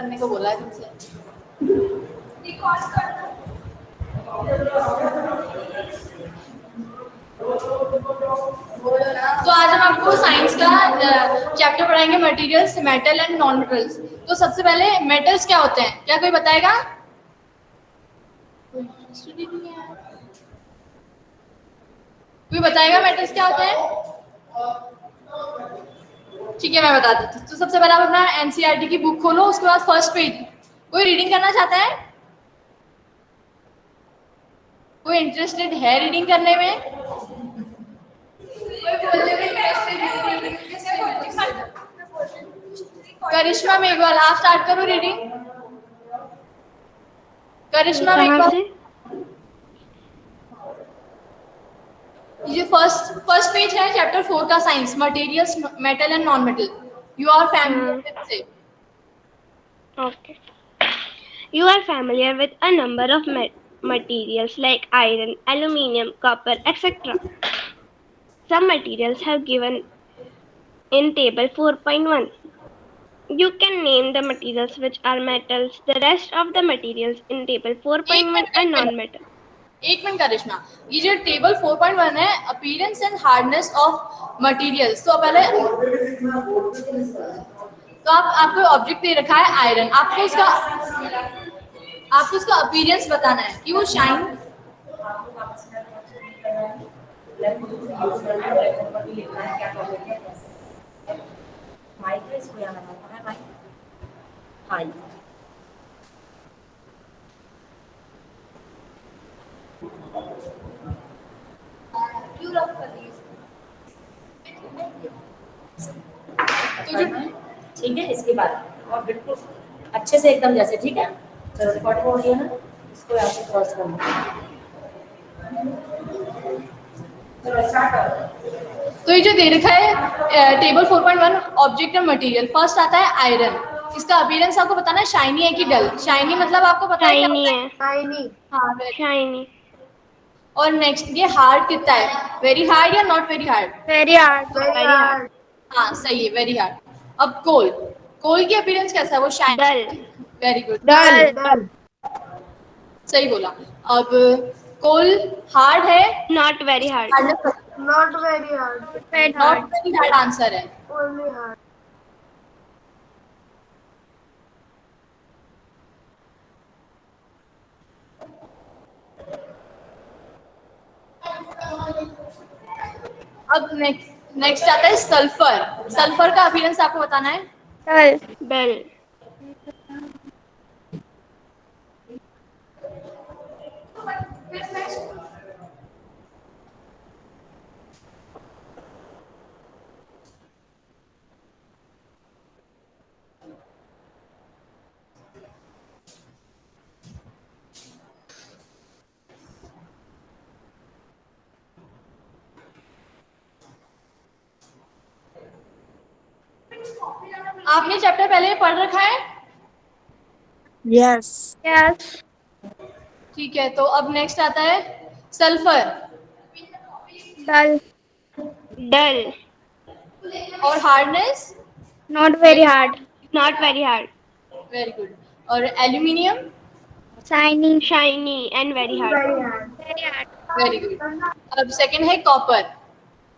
करने को बोला है तुमसे। तो आज हम आपको साइंस का चैप्टर पढ़ाएंगे materials, metal and non metals. तो सबसे पहले मेटल्स क्या होते हैं, क्या कोई बताएगा? कोई बताएगा मेटल्स क्या होते हैं? ठीक है, मैं बता देती हूँ। तो सबसे पहले आप अपना एनसीईआरटी की बुक खोलो, उसके बाद फर्स्ट पेज। कोई रीडिंग करना चाहता है? कोई इंटरेस्टेड है रीडिंग करने में? करिश्मा मेघवाल, आप स्टार्ट करो रीडिंग। करिश्मा कहाँ मेघवाल, से? ये फर्स्ट पेज है चैप्टर 4 का, science, materials, metal and non metal. You are familiar हाँ, विद से? okay. You are familiar with a number of materials like iron, aluminium, copper, etc. Some materials have given in table 4.1. You can name the materials which are metals. The rest of the materials in table एक 4.1 minute are एक minute non-metal. एक minute करिश्मा, ये जो table 4.1 है, appearance and hardness of materials, तो पहले तो आपको ऑब्जेक्ट दे रखा है आयरन, आपको उसका अपीयरेंस बताना है कि वो शाइन। तो जो ठीक है, इसके बाद और बिल्कुल अच्छे से एकदम जैसे, ठीक है। चलो रिकॉर्डिंग हो रही है ना, इसको यहाँ से क्रॉस करना। चलो स्टार्ट करो। तो ये जो दे रखा है table 4.1 object and material, first आता है आयरन। इसका अपीयरेंस आपको बताना है शाइनी है कि डल। शाइनी मतलब आपको पता है क्या Shiny होता है? है, शाइनी। हाँ, very good। shiny, और नेक्स्ट, ये हार्ड कितना है, वेरी हार्ड या not very hard? very hard, very very hard, hard. हाँ सही है, वेरी हार्ड। अब कोल, कोल की अपीयरेंस कैसा है, वो dull, shiny. Very good, dull dull, dull. सही बोला। अब कोल हार्ड है, not very hard, not very hard. very not hard. Very hard answer है। Only hard. अब नेक्स्ट आता है सल्फर। सल्फर का अपीयरेंस आपको बताना है। Dull, dull. आपने चैप्टर पहले पढ़ रखा है? यस। Yes, ठीक है, तो अब नेक्स्ट आता है सल्फर। dull, dull, और hardness? not very hard, not very hard, very good. और aluminium? shiny, shiny and very hard, very hard. very hard, very good. अब सेकंड है copper.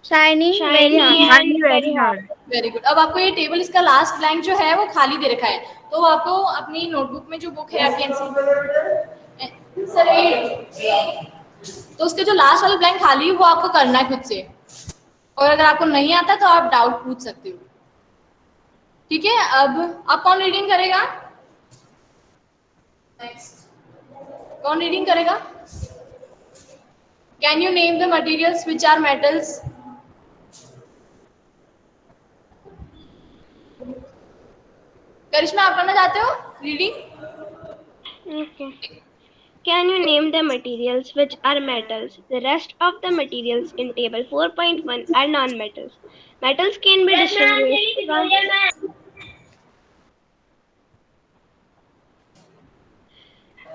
shiny, very hard, shiny and very very hard. Hard. Very good. अब आपको ये table, इसका last blank जो है वो खाली दे रखा है, तो आपको अपनी नोटबुक में जो बुक है आपकी तो उसके जो लास्ट वाला ब्लैंक खाली है वो आपको करना है खुद से। और अगर आपको नहीं आता तो आप डाउट पूछ सकते हो। ठीक है, अब आप कौन रीडिंग करेगा? कौन रीडिंग करेगा? Can you name the materials which are metals? Karishma, आप करना चाहते हो reading? Okay. Can you name the materials which are metals? The rest of the materials in table 4.1 are non-metals. Metals can be distinguished from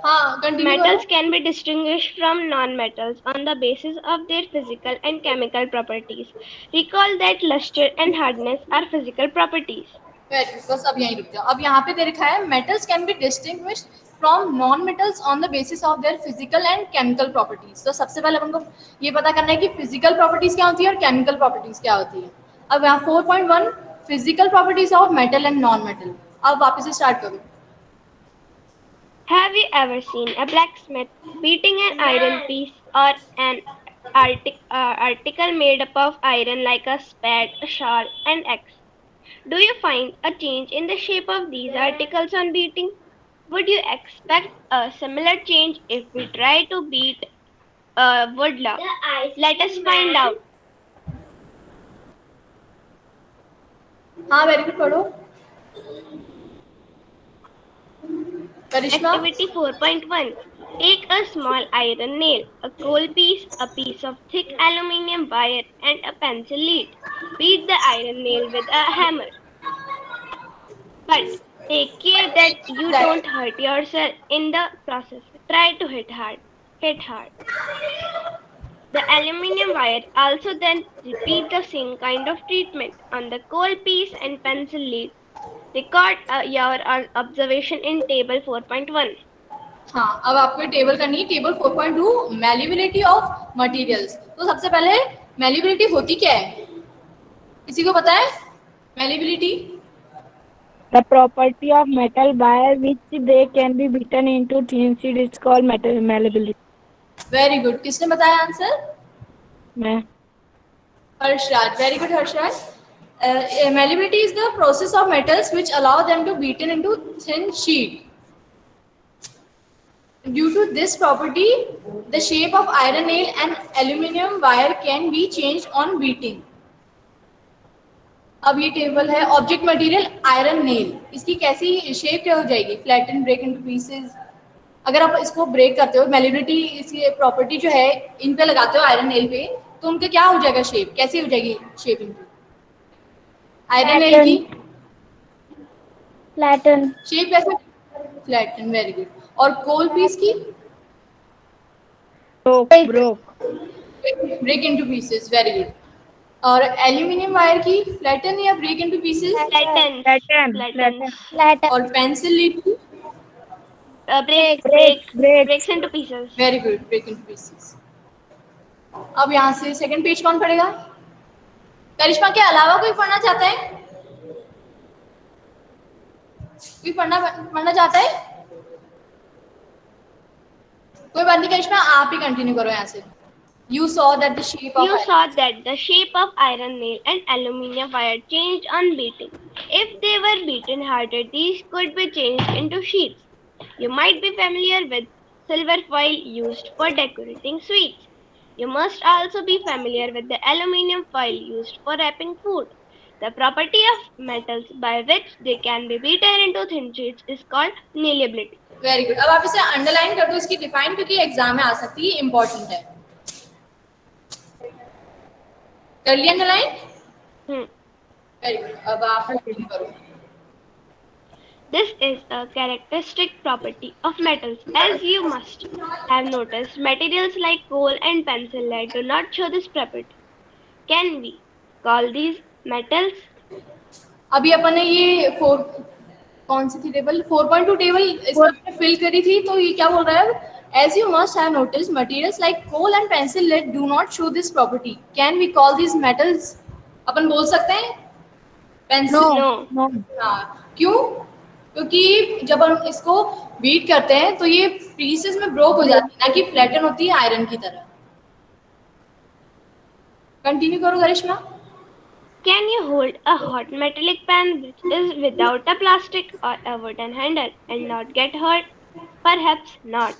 हाँ, continue करो। metals can be distinguished from non-metals on the basis of their physical and chemical properties. Recall that luster and hardness are physical properties. Very good, बस अब यहीं रुक जाओ। अब यहाँ पे दे रखा है metals can be distinguished from non metals on the basis of their physical and chemical properties. तो सबसे पहले अपन को ये पता करना है कि फिजिकल प्रॉपर्टीज क्या होती है और केमिकल प्रॉपर्टीज क्या होती है। अब यहाँ 4.1 physical properties of metal and non metal. अब वापस से स्टार्ट करो। Have you ever seen a blacksmith beating an iron piece or an article made up of iron like a spade, a shawl, and axe? Do you find a change in the shape of these articles on beating? Would you expect a similar change if we try to beat a wood log? Let us find out. हाँ very good, पढ़ो करिश्मा। Activity 4.1. Take a small iron nail, a coal piece, a piece of thick aluminium wire, and a pencil lead. Beat the iron nail with a hammer. But take care that you don't hurt yourself in the process. Try to hit hard. Hit hard. The aluminium wire also then repeat the same kind of treatment on the coal piece and pencil lead. Record your observation in table 4.1. हाँ, अब आपको table करनी है, table 4.2 मैल्येबिलिटी of materials. तो सबसे पहले मैल्येबिलिटी होती क्या है, किसी को पता है? मैल्येबिलिटी The property of metal by which they can be beaten into thin sheet is called metal malleability. Very good, किसने बताया आंसर? मैं Harshraj, very good Harshraj. Malleability is the process of metals which allow them to beaten into thin sheet. Due to this property, the shape of iron nail and aluminium wire can be changed on beating. अब ये table है object material iron nail, इसकी कैसी shape क्या हो जाएगी? Flatten, break into pieces. अगर आप इसको ब्रेक करते हो, मैल्येबिलिटी इसकी प्रॉपर्टी जो है इन पे लगाते हो आयरन नेल पे, तो उनका क्या हो जाएगा शेप, कैसी हो जाएगी शेप इनकी? आयरन नेल की Flatten. शेप कैसे? Flatten, very good. और कोल पीस की Broke. Break into pieces, very good. और एल्यूमिनियम वायर की फ्लैटन या ब्रेक इनटू पीसेस? Flatten. और पेंसिल लीड की Breaks into pieces. Very good, break into pieces. अब यहाँ से सेकंड पेज कौन पढ़ेगा? करिश्मा के अलावा कोई पढ़ना चाहता है? कोई पढ़ना चाहता है? कोई बात नहीं करिश्मा, आप ही कंटिन्यू करो यहाँ से। You saw that the shape of iron nail and aluminium wire changed on beating. If they were beaten harder, these could be changed into sheets. You might be familiar with silver foil used for decorating sweets. You must also be familiar with the aluminium foil used for wrapping food. The property of metals by which they can be beaten into thin sheets is called malleability. Very good. अब आप इसे underline कर दो, इसकी define, क्योंकि exam में आ सकती है, इंपॉर्टेंट है। कर लिया अंडरलाइन? Very good. अब आप कंटिन्यू करो। This is a characteristic property of metals, as you must have noticed. Materials like coal and pencil lead do not show this property. Can we call these metals? अभी अपन ने ये कौन सी थी table? 4.2 table इसमें fill करी थी, तो ये क्या बोल रहा है? As you must have noticed, materials like coal and pencil lead do not show this property. Can we call these metals? अपन बोल सकते हैं पेंसिल? No. हाँ, क्यों? क्योंकि जब हम इसको बीट करते हैं तो ये पीसेस में ब्रोक हो जाती है, ना कि फ्लैटन होती है आयरन की तरह। कंटिन्यू करो करिश्मा। Can you hold a hot metallic pan which is without a plastic or a wooden handle and not get hurt? Perhaps not.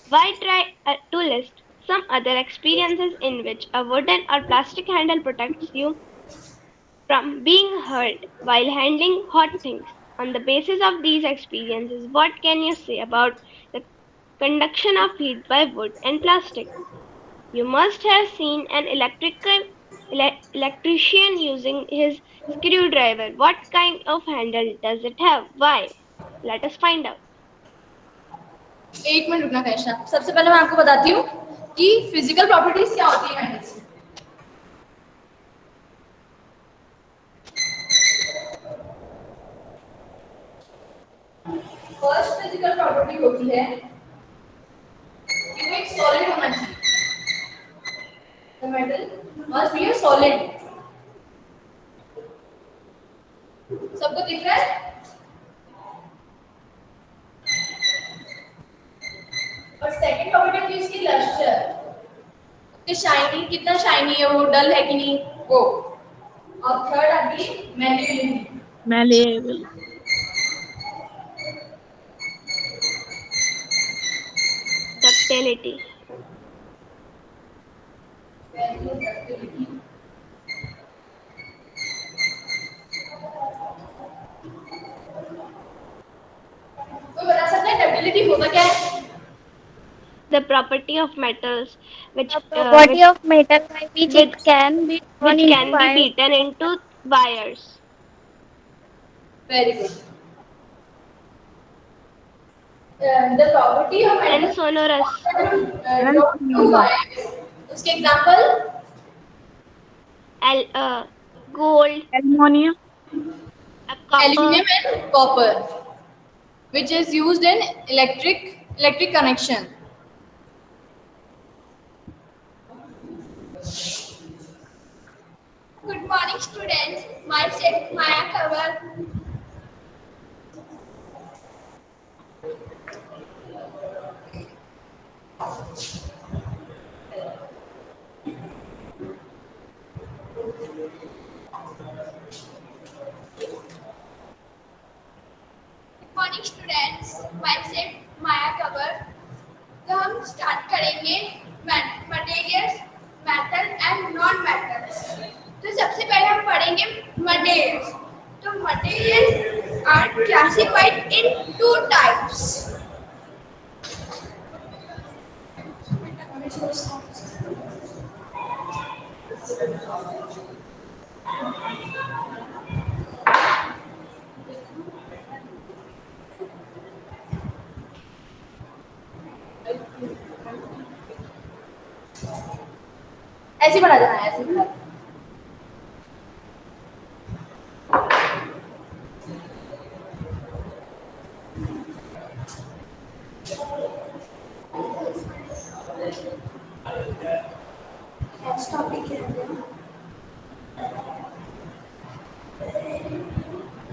Why try to list some other experiences in which a wooden or plastic handle protects you from being hurt while handling hot things? On the basis of these experiences, what can you say about the conduction of heat by wood and plastic? You must have seen an electrician using his screwdriver. What kind of handle does it have? Why? Let us find out. एक minute रुकना करिश्मा। सबसे पहले मैं आपको बताती हूँ कि physical properties क्या होती है हैंडल्स की। फर्स्ट फिजिकल प्रॉपर्टी होती है कि वो एक सॉलिड होना चाहिए। The metal must be a solid. सबको दिख रहा है? और सेकंड प्रॉपर्टी होती है इसकी लस्टर, कि शाइनी, कितना शाइनी है वो, डल है कि नहीं वो। और थर्ड आती है मैलिएबिलिटी। Malleable. Ductility. डक्टिलिटी। कोई बता सकता है डक्टिलिटी होता क्या है? The property of metals which The property of metal by which which it can be torn which into can be wires. beaten into wires. Very good. The property of And metal sonorous. To wires, उसके example Gold, Aluminum. copper, aluminium and copper, which is used in electric connection. Good morning, students. Myself Maya Kanwar. Good morning, students. Myself Maya Kanwar. तो हम start करेंगे materials, metal and non metals. तो सबसे पहले हम पढ़ेंगे materials. तो materials are classified in two types. ऐसे पढ़ा जाना है, ऐसे पढ़ा।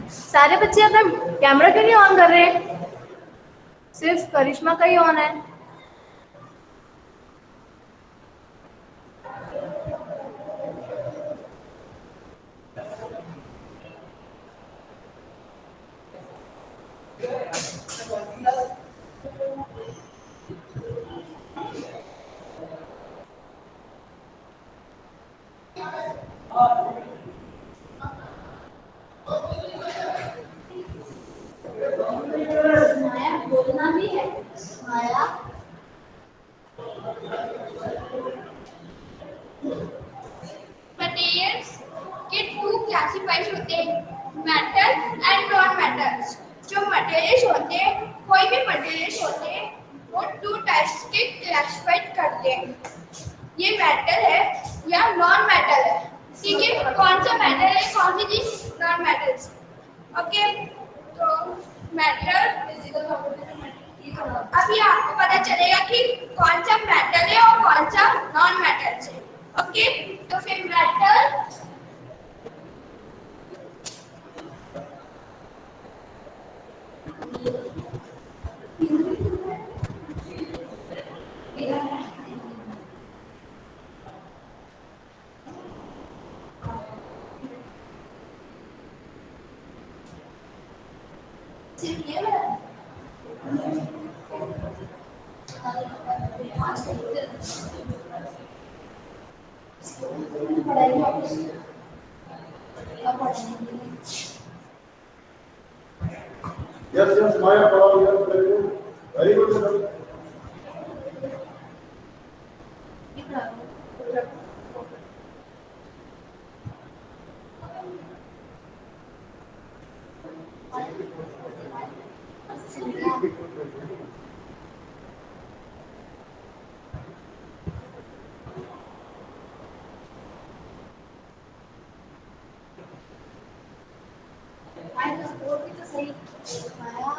सारे बच्चे अपना कैमरा क्यों नहीं ऑन कर रहे? सिर्फ करिश्मा का ही ऑन है। माया बोलना भी है। माया मटेरियल्स के टू क्लासिफाइज होते हैं, मेटल एंड नॉन मेटल्स। जो मटेरियल्स होते हैं, कोई भी मटेरियल्स होते हैं, वो टू टाइप्स के क्लासिफाइड करते हैं। ये मेटल है या नॉन मेटल है। ठीक है, कौन सा मेटल है, कौन सी चीज नॉन मेटल्स। ओके, तो मेटल अभी आपको पता चलेगा कि कौन सा मेटल है और कौन सा नॉन मेटल है। ओके, तो फिर मेटल सिर्फ ये है। Yes, Maya, follow, yes, very good. Very good, sir. तो सही माया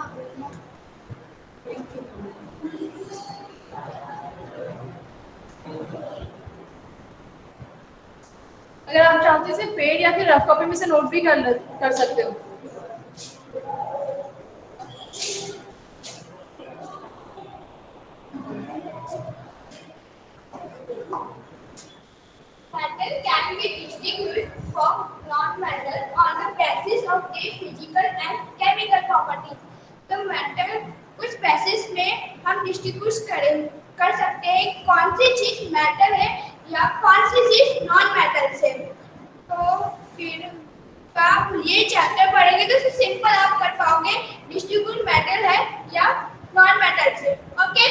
चाहो तो इसे पेड या फिर रफ कॉपी में से नोट भी कर सकते हो। Metal can be distinguished from non-metal on the basis of their physical and chemical properties. तो metal कुछ basis में हम distinguish कर सकते हैं कौन सी चीज metal है या कौन सी चीज non-metal से। तो फिर आप ये चैप्टर पढ़ेंगे तो इससे सिंपल आप कर पाओगे डिस्ट्रीब्यूट मेटल है या नॉन मेटल से। Okay,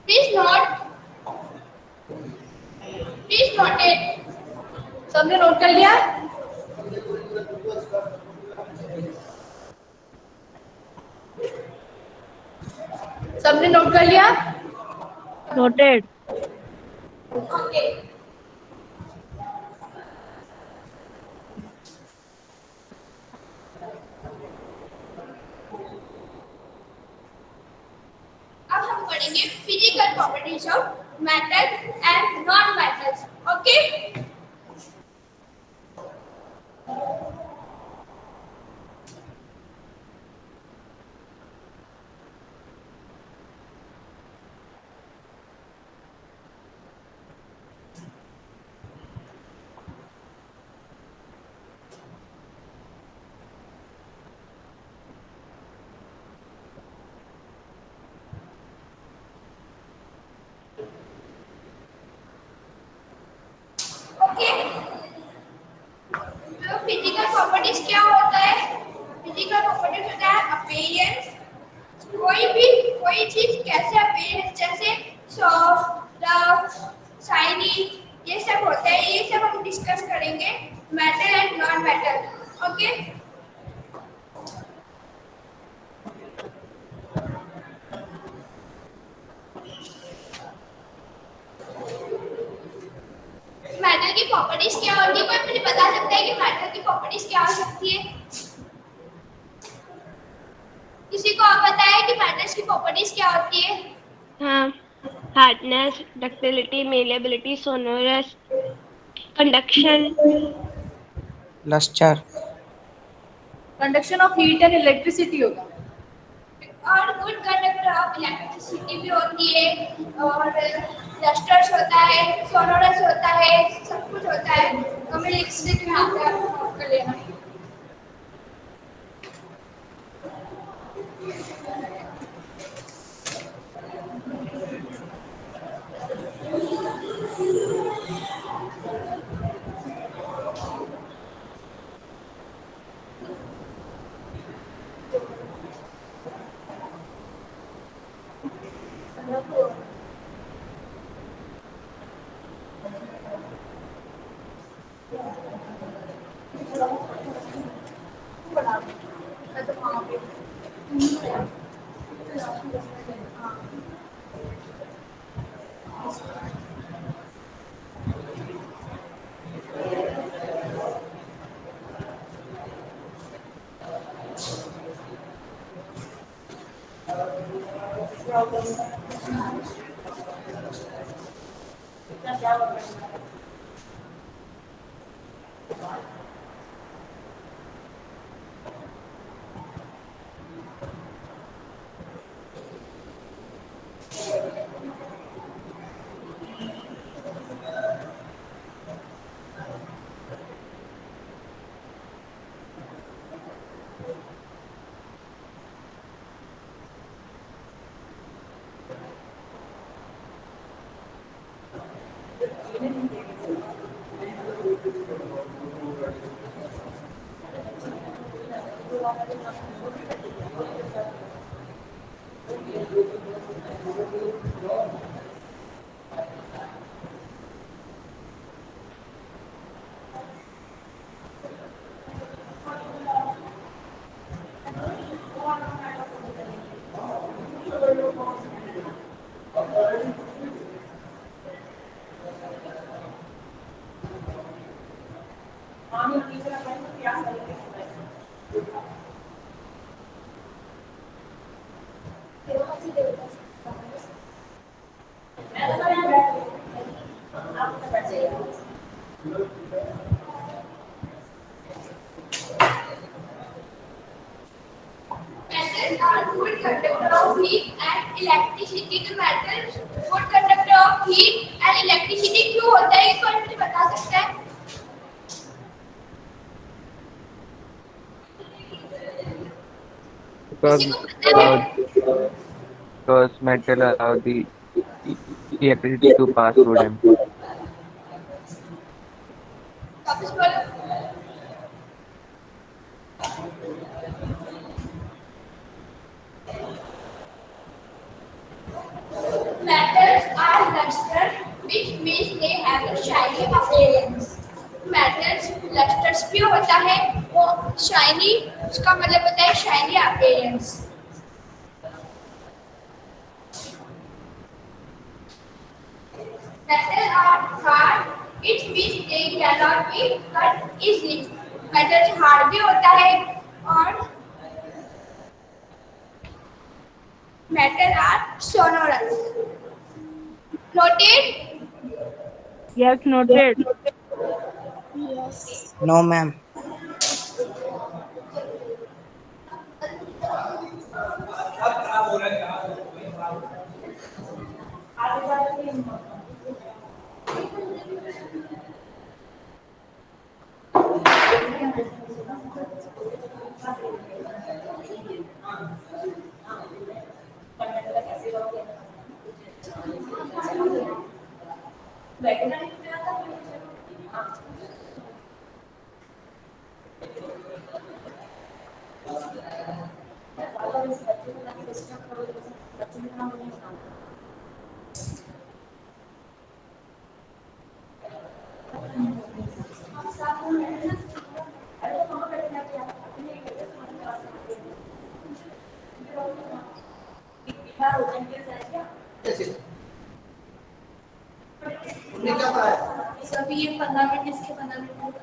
please note it. सबने नोट कर लिया? सबने नोट कर लिया? Noted. ओके, अब हम पढ़ेंगे physical properties of metal and non metals. Okay, okay, तो फिजिकल प्रॉपर्टीज क्या होता है? फिजिकल प्रॉपर्टीज होता है अपीयरेंस, कोई चीज कैसे अपीयरेंस, जैसे सॉफ्ट, रफ, शाइनी, ये सब होता है। ये सब हम डिस्कस करेंगे metal and non metal. Okay, metal की प्रॉपर्टीज क्या होती है? कोई मुझे बता सकता है कि मेटल की प्रॉपर्टीज क्या हो सकती है? किसी को आप बताएं कि मेटल्स की प्रॉपर्टीज क्या होती है? हाँ, hardness, ductility, malleability, sonorous, conduction, luster, conduction of heat and electricity होगा। और गुड कंडक्टर ऑफ इलेक्ट्रिसिटी भी होती है, और लस्टर्स होता है, सोनोरस होता है, सब कुछ होता है। तो मैं लिख देती हूँ, यहाँ पे आप नोट कर लेना। Metals are good conductor of heat and electricity. तो metals good conductor of heat and electricity क्यों होता है? इसको मुझे बता सकते हैं? because किसी को पता है? because metal allow the electricity to pass through them. वापस बोलो. Metals are lustrous, which means they have a shiny appearance. Metals lustrous क्यों होता है? वो shiny, उसका मतलब होता है shiny appearance. Metals are hard, it means they cannot be cut easily. Metals hard भी होता है और metal are sonorous. Noted? Yes, noted. No, ma'am. सभी ये 15 मिनट इसके 15 मिनट.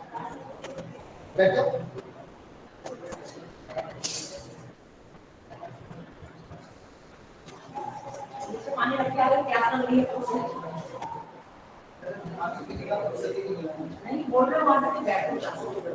पानी रख के आ गए, प्यास लग रही है तो नहीं बोल रहे हो वहां पे करना ही पड़ेगा.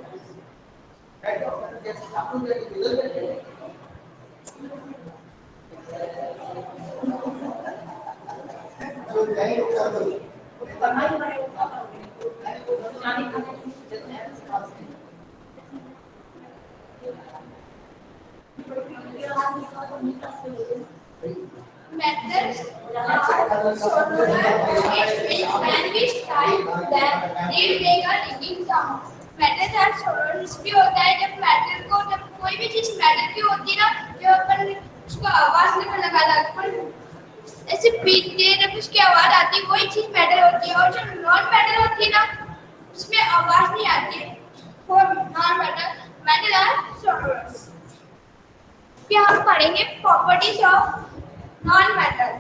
Metals are sonorous, and which type that they make a ringing sound. Metals are sonorous भी होता है जब metal को जब कोई भी चीज metal की होती है ना, जब अपन उसको आवाज निकल अपन ऐसे पीटते हैं जब उसकी आवाज आती है, कोई चीज metal होती है. और जो non metal होती है ना, उसमें आवाज नहीं आती है. वो non metal are sonorous. फिर हम पढ़ेंगे properties of non-metal.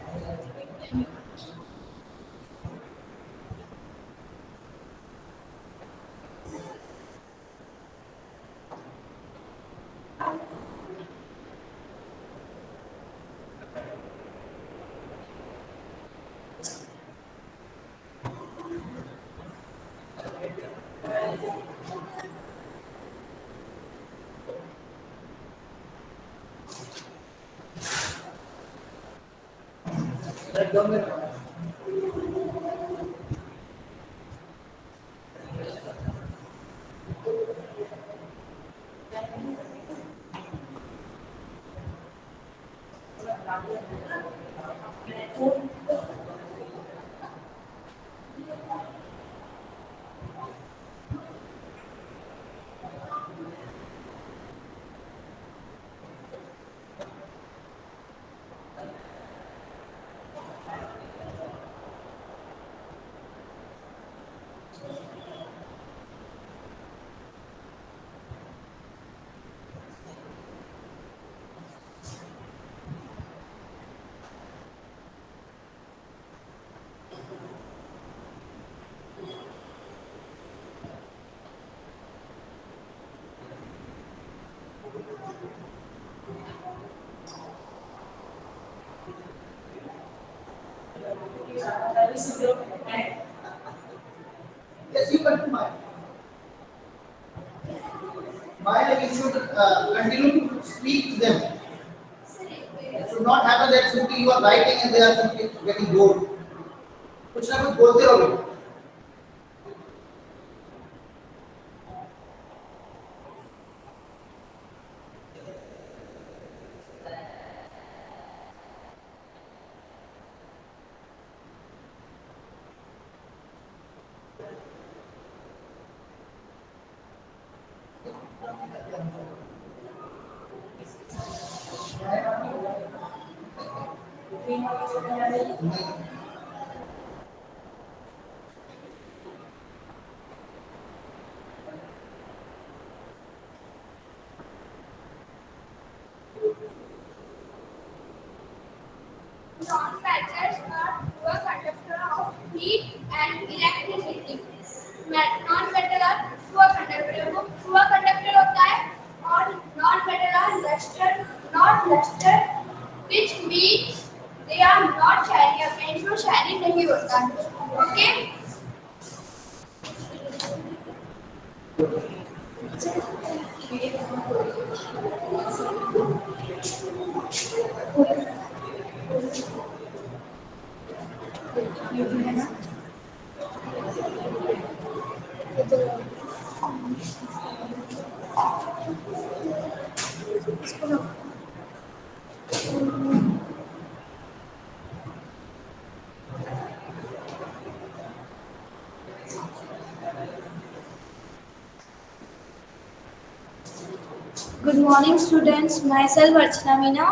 Yes, you continue mine. Mine, you should continue to speak them. them. It should not happen that simply you are writing and they are simply getting bored. कुछ ना कुछ बोलते रहोगे. Non-matters are poor conductor of heat and electricity. Non-metal are poor conductor. वो poor conductor होता है और non-metal are luster, not luster, which means they are not shiny. या पेंट में shiny नहीं होता है. Okay? Good morning, students. Myself Archana Meena.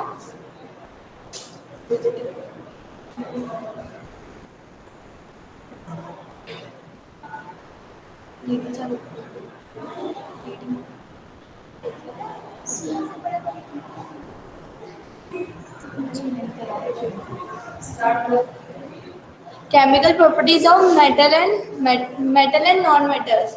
Chemical properties of metal and non-metals.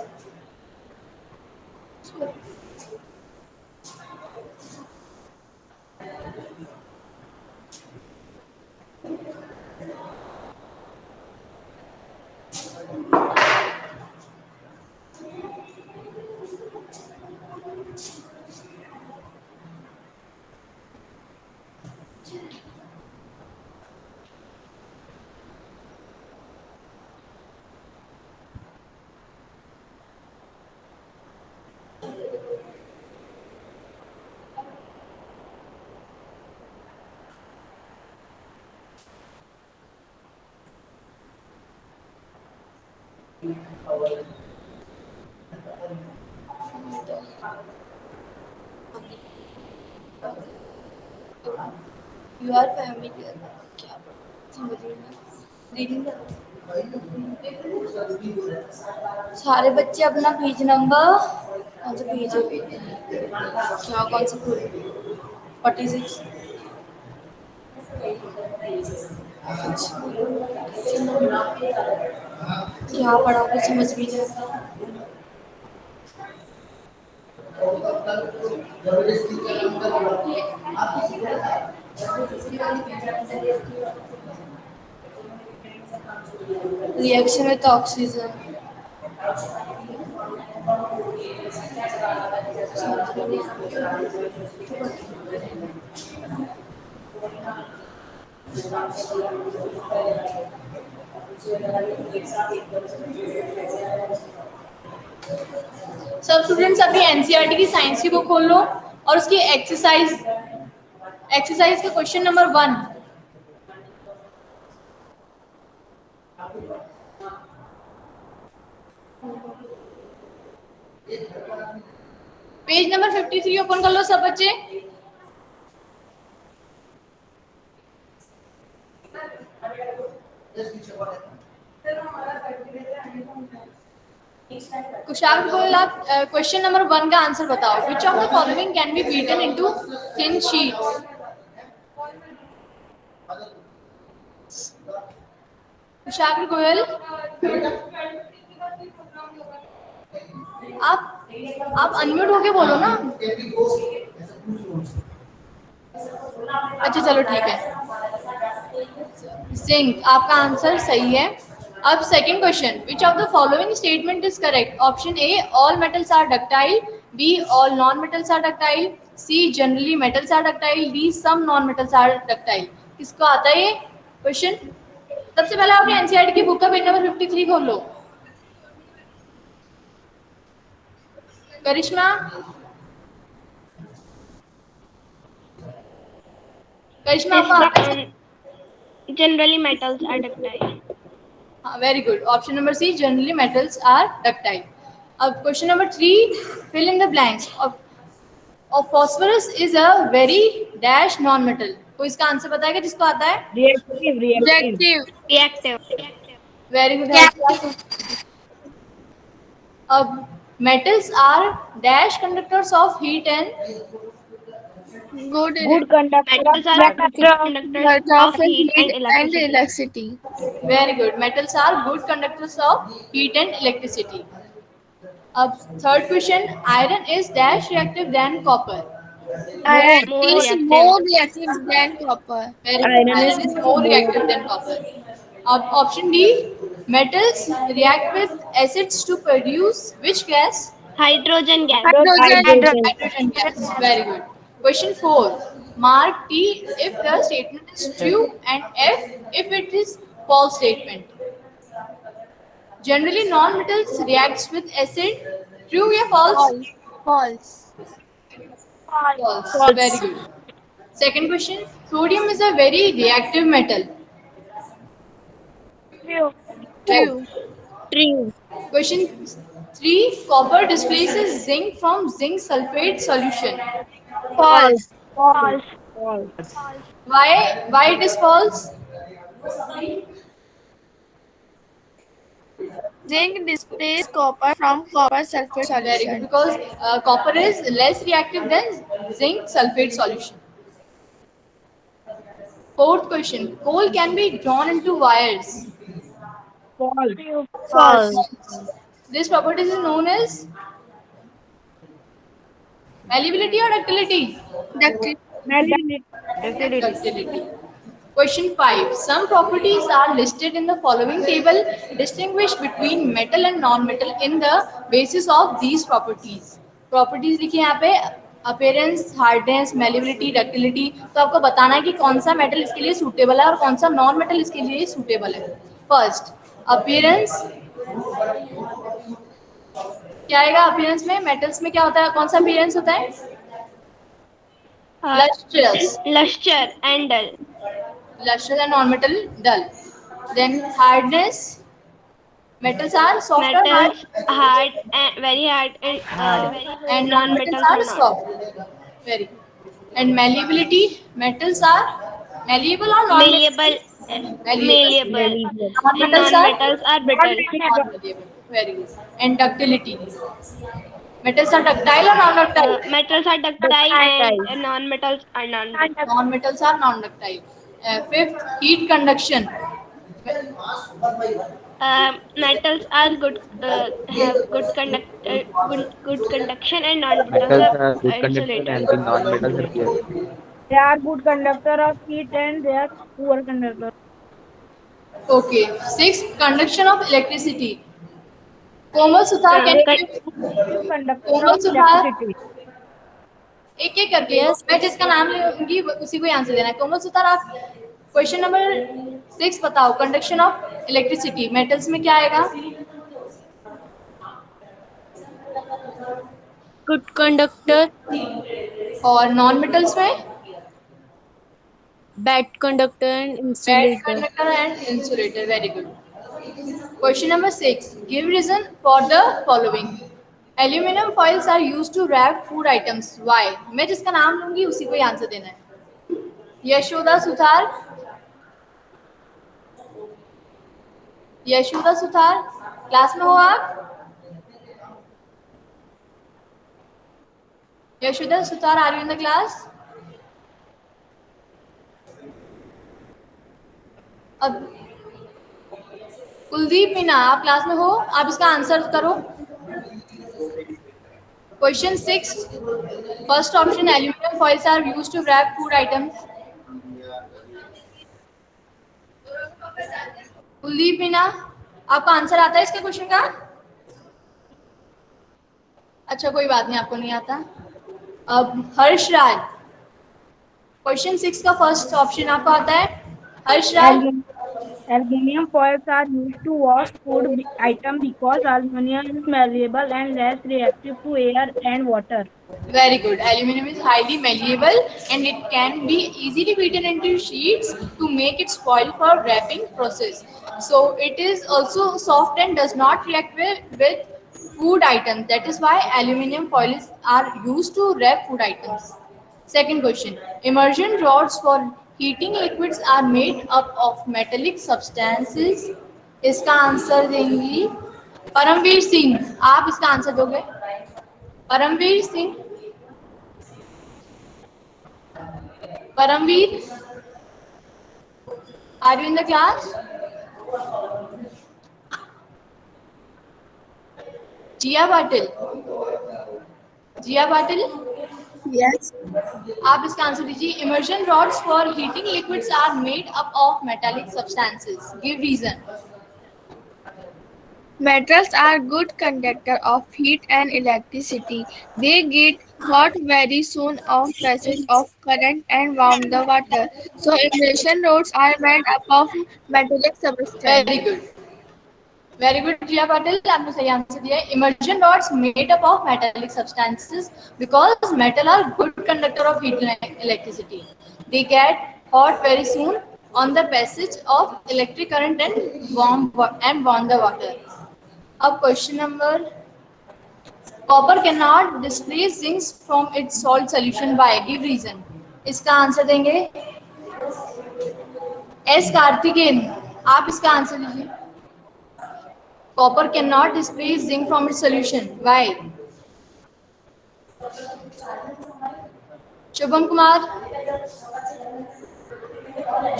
You are familiar. क्या समझ रही हूँ रीडिंग सारे बच्चे अपना पेज नंबर कौन सा पेज है क्या कौन सा 46 क्या पढ़ा कुछ समझ भी नहीं आता reaction with oxygen सब स्टूडेंट्स अभी एनसीईआरटी की साइंस की बुक खोल लो और उसकी एक्सरसाइज का question number 1 page number 53 open कर लो सब बच्चे कुशाल गोयल आप क्वेश्चन नंबर 1 का आंसर बताओ which of the following can be beaten into thin sheets Kushal Goyal आप अनम्यूट होके बोलो ना अच्छा चलो ठीक है सिंह आपका आंसर सही है अब second question which of the following statement is correct option A all metals are ductile B all non metals are ductile C generally metals are ductile, D some non metals are ductile. किसको आता है ये question? सबसे पहले आपने NCERT की book का page number 53 खोल लो। करिश्मा, करिश्मा आपको आता है? Generally, metals are ductile. Very good, option number C generally metals are ductile. अब question number 3, fill in the blanks. और phosphorus is a very dash non metal. कोई इसका आंसर बताएगा जिसको आता है? Reactive. Reactive. Very good. अब metals are dash conductors of heat and Good conductor Metals of are electricity. conductors of heat and electricity. Very good, metals are good conductors of heat and electricity. अब third question, iron is dash reactive than copper. Iron More is reactive. more reactive than copper. Very good. Iron Iron is is more reactive than copper. Option D, metals react with acids to produce which gas? Hydrogen gas. hydrogen. Hydrogen gas. Very good. Question 4. Mark T if the statement is true and F if it is false statement. Generally, non-metals reacts with acid. True or false? False. False. Very good. Second question. Sodium is a very reactive metal. True. True. Question 3. Copper displaces zinc from zinc sulfate solution. False. False. Why it is false? Zinc displaces copper from copper sulfate Very good, solution. because copper is less reactive than zinc sulfate solution. Fourth question. Coal can be drawn into wires. False. This property is known as malleability or ductility? Ductility. Question 5. Some properties are listed in the following table. Distinguish between metal and non-metal in the basis of these properties. Properties लिखिए यहाँ पे, appearance, hardness, malleability, ductility। तो आपको बताना है कि कौन सा मेटल इसके लिए सूटेबल है और कौन सा नॉन मेटल इसके लिए सूटेबल है। First, appearance. क्या आएगा अपीयरेंस में? मेटल्स में क्या होता है? कौन सा अपीयरेंस होता है? Lustrous. Luster and dull. Lustrous and non-metal dull. Then hardness. Metals are soft or hard? Metals hard and very hard And non-metals non-metals are are not. soft. Very good. And malleability. Metals are malleable or non-malleable? Malleable. And Non-metals non-metals are brittle. non-malleable. Very good. And ductility. Metals are ductile or non-ductile? Metals are ductile and non-metals are non-ductile. Non-metals are non-ductile. Fifth, heat conduction. Metals are have good conduction and non-metals Metals are are good conductor and insulators. the non-metals are reactive. They are good conductor of heat and they are poor conductor. Okay. Sixth, conduction of electricity. Komal Suthar can Good conductor Komal of Suthar electricity. एक एक करके मैं जिसका नाम लूंगी उसी को answer देना है। कोमल सुथार, आप क्वेश्चन नंबर 6 बताओ। कंडक्शन ऑफ इलेक्ट्रिसिटी मेटल्स में क्या आएगा? Good conductor. और नॉन मेटल्स में? Bad conductor and Bad insulator. conductor and insulator. Very good. Question number 6. Give reason for the following. Aluminum foils are used to wrap food items. Why? मैं जिसका नाम लूंगी उसी को ही आंसर देना है। यशोदा सुथार, यशोदा सुथार क्लास में हो आप? Yashoda Suthar, are you in the class? अब कुलदीप मीना, आप क्लास में हो? आप इसका आंसर करो। Question 6, first option, aluminium foils are used to wrap food items. Kuldeep Meena, आपका आंसर आता है इसके क्वेश्चन का? अच्छा कोई बात नहीं, आपको नहीं आता। अब हर्षराज, क्वेश्चन 6 का फर्स्ट ऑप्शन आपको आता है? Harshraj, Aluminum foils are used to wash food items because aluminum is malleable and less reactive to air and water. very good. Aluminum is highly malleable and it can be easily beaten into sheets to make it foil for wrapping process. So it is also soft and does not react with food items. That is why aluminum foils are used to wrap food items. Second question. Immersion rods for heating liquids are made up of metallic substances. इसका answer देंगी परमवीर सिंह, आप इसका answer दोगे? Paramvir Singh, Paramveer, are you in the class? Jiya Patil, Jiya Patil, Yes. आप इसका answer दीजिए. Immersion rods for heating liquids are made up of metallic substances. Give reason. Metals are good conductor of heat and electricity. They get hot very soon of passage of current and warm the water. So immersion rods are made up of metallic substance. Very good. Very good, Jiya Patil. आपने सही answer दिया है. Immersion rods made up of metallic substances because metal are good conductor of heat and electricity. They get hot very soon on the passage of electric current and warm the water. अब question number, copper can not displace zincs from its salt solution by, give reason. इसका answer देंगे S Karthikeyan, आप इसका answer दीजिए. Copper can not displace zinc from its solution by. Shubham Kumar,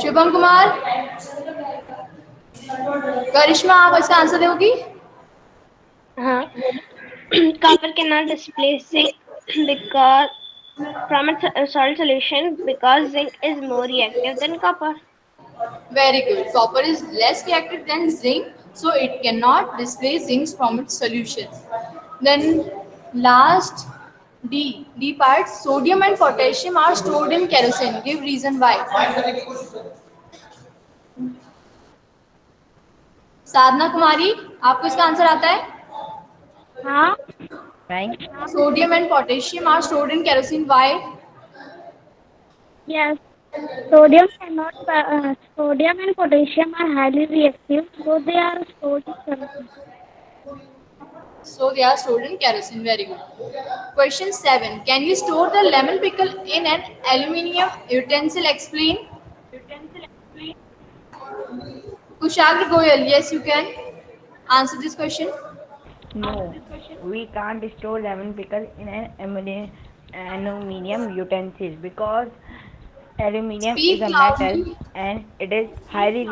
Shubham Kumar, Karishma, आप इसका answer दोगी? Copper cannot displace zinc because from a salt solution because zinc is more reactive than copper. Very good. Copper is less reactive than zinc, so it cannot displace zinc from its solution. Then last D part, sodium and potassium are stored in kerosene. Give reason why. साधना कुमारी, आपको इसका answer आता है? हाँ. Sodium and potassium are stored in kerosene. Why? Yes. Sodium and potassium are highly reactive, so they are stored in kerosene. So they are stored in kerosene. Very good. Question 7. Can you store the lemon pickle in an aluminium utensil? Explain. Kushagra Goyal, yes, you can answer this question. No, we can't store lemon pickle in an aluminium utensil because aluminium Speak is a loudly. metal and it is highly.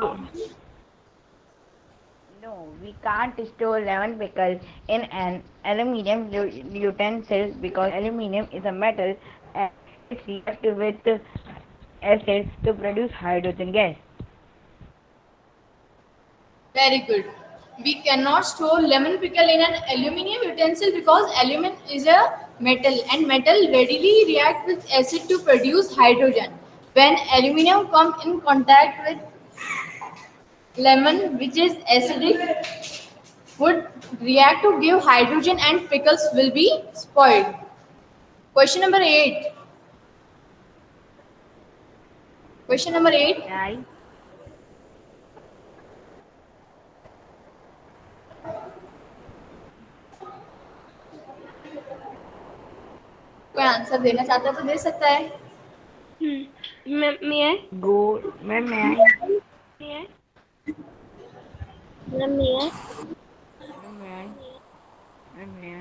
No, we can't store lemon pickle in an aluminium utensil because aluminium is a metal and it reacts with acids to produce hydrogen gas. Very good. We cannot store lemon pickle in an aluminium utensil because aluminum is a metal and metal readily react with acid to produce hydrogen. When aluminium comes in contact with lemon, which is acidic, would react to give hydrogen and pickles will be spoiled. Question number 8. Question number 8. Right? कोई answer देना चाहता है तो दे सकता है. May I? Go, may I? May I? May I? May I?